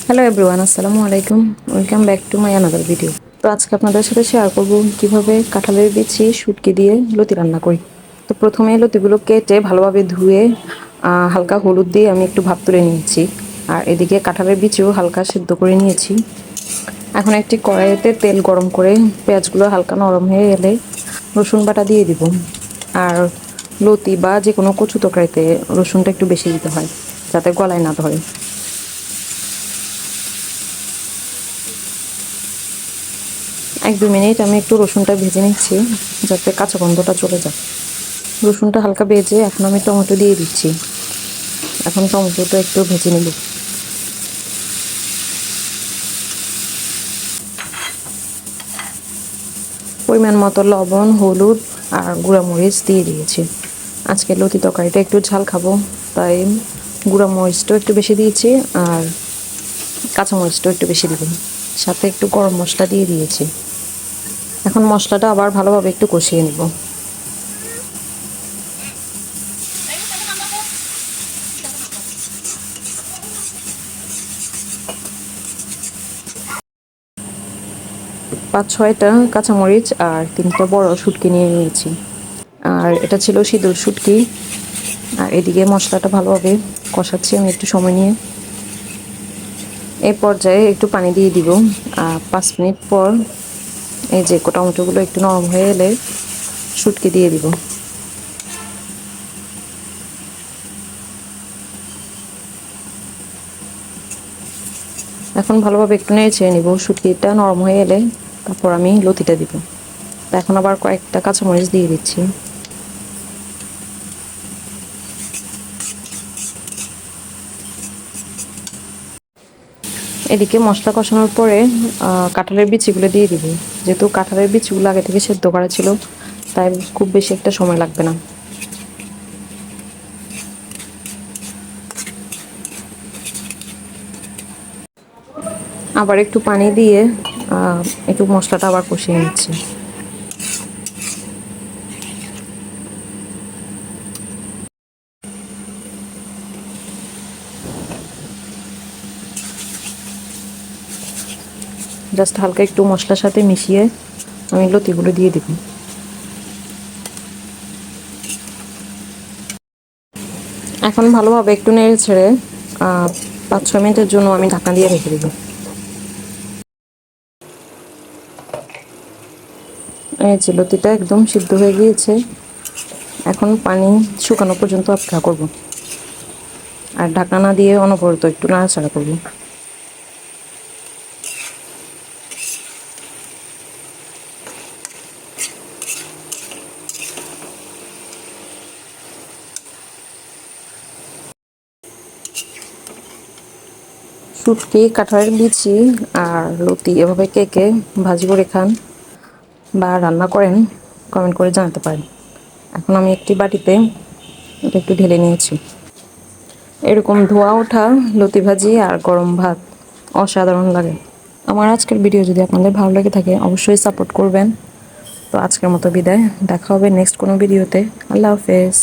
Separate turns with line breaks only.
Hello everyone, আসসালামু আলাইকুম। Welcome back to my another video. তো আজকে আপনাদের সাথে শেয়ার করব কিভাবে কাঁঠালের বিচি শুটকি দিয়ে লতি রান্না করি। তো প্রথমে লতিগুলো কেটে ভালোভাবে ধুয়ে হালকা হলুদ দিয়ে আমি একটু ভাপ তুলে নিয়েছি। আর এদিকে কাঁঠালের বিচিও হালকা সিদ্ধ করে নিয়েছি। এখন একটি কড়াইতে তেল গরম করে পেঁয়াজগুলো হালকা নরম হয়ে এলে রসুন বাটা দিয়ে দিব। আর লতি বা যে কোনো কচু তরকারিতে রসুনটা একটু বেশি দিতে হয় যাতে গলায় না ধরে। 1-2 মিনিট আমি একটু রসুনটা ভেজে নিচ্ছি যাতে কাঁচা গন্ধটা চলে যায়। রসুনটা হালকা ভেজে এখন আমি টমেটো দিয়ে দিচ্ছি। এখন টমেটোটা একটু ভেজে নেব। পরিমাণ মতো লবণ, হলুদ আর গুঁড়া মরিচ দিয়ে দিয়েছি। আজকে লতি তরকারিটা একটু ঝাল খাবো, তাই গুঁড়া মরিচটাও একটু বেশি দিয়েছি আর কাঁচা মরিচটাও একটু বেশি দিব। সাথে একটু গরম মশলা দিয়ে দিয়েছি। এখন মশলাটা আবার ভালোভাবে একটু কষিয়ে নেব। পাঁচ ছয়টা কাঁচামরিচ আর 3টা বড় শুটকি নিয়ে নিয়েছি। আর এটা ছিল সিঁদুর শুটকি। আর এদিকে মশলাটা ভালোভাবে কষাচ্ছি আমি একটু সময় নিয়ে। এই পর্যায়ে একটু পানি দিয়ে দিব। 5 মিনিট পর এই যে টমেটোগুলো একটু নরম হয়ে এলে শুটকি দিয়ে দিব। এখন ভালোভাবে একটু নেড়ে ছেড়ে নিব। শুটকিটা নরম হয়ে এলে তারপর আমি লতিটা দিব। এখন আবার কয়েকটা কাঁচামরিচ দিয়ে দিচ্ছি। এদিকে মশলা কষানোর পরে কাঁঠালের বিচিগুলো দিয়ে দিব। যেহেতু কাঁঠালের বিচিগুলো আগে থেকে সেদ্ধ করা ছিল, তাই খুব বেশি একটা সময় লাগবে না। আবার একটু পানি দিয়ে একটু মশলাটা আবার কষিয়ে নিচ্ছি। জাস্ট হালকা একটু মশলার সাথে মিশিয়ে আমি লতিগুলো দিয়ে দিব। এখন ভালোভাবে একটু নেড়ে ছেড়ে 5-6 মিনিটের জন্য আমি ঢাকনা দিয়ে রেখে দিব। এই যে লতিটা একদম সিদ্ধ হয়ে গিয়েছে। এখন পানি শুকানো পর্যন্ত অপেক্ষা করব। আর ঢাকনা না দিয়ে অনবরত একটু নাড়াচাড়া করব। শুটকি, কাঁঠালের বিচি আর লতি এভাবে কে কে ভাজি করে খান বা রান্না করেন কমেন্ট করে জানাতে পারেন। এখন আমি একটি বাটিতে এটা একটু ঢেলে নিয়েছি। এরকম ধোয়া ওঠা লতি ভাজি আর গরম ভাত অসাধারণ লাগে। আমার আজকের ভিডিও যদি আপনাদের ভালো লেগে থাকে অবশ্যই সাপোর্ট করবেন। তো আজকের মতো বিদায়, দেখা হবে নেক্সট কোনো ভিডিওতে। আল্লাহ হাফেজ।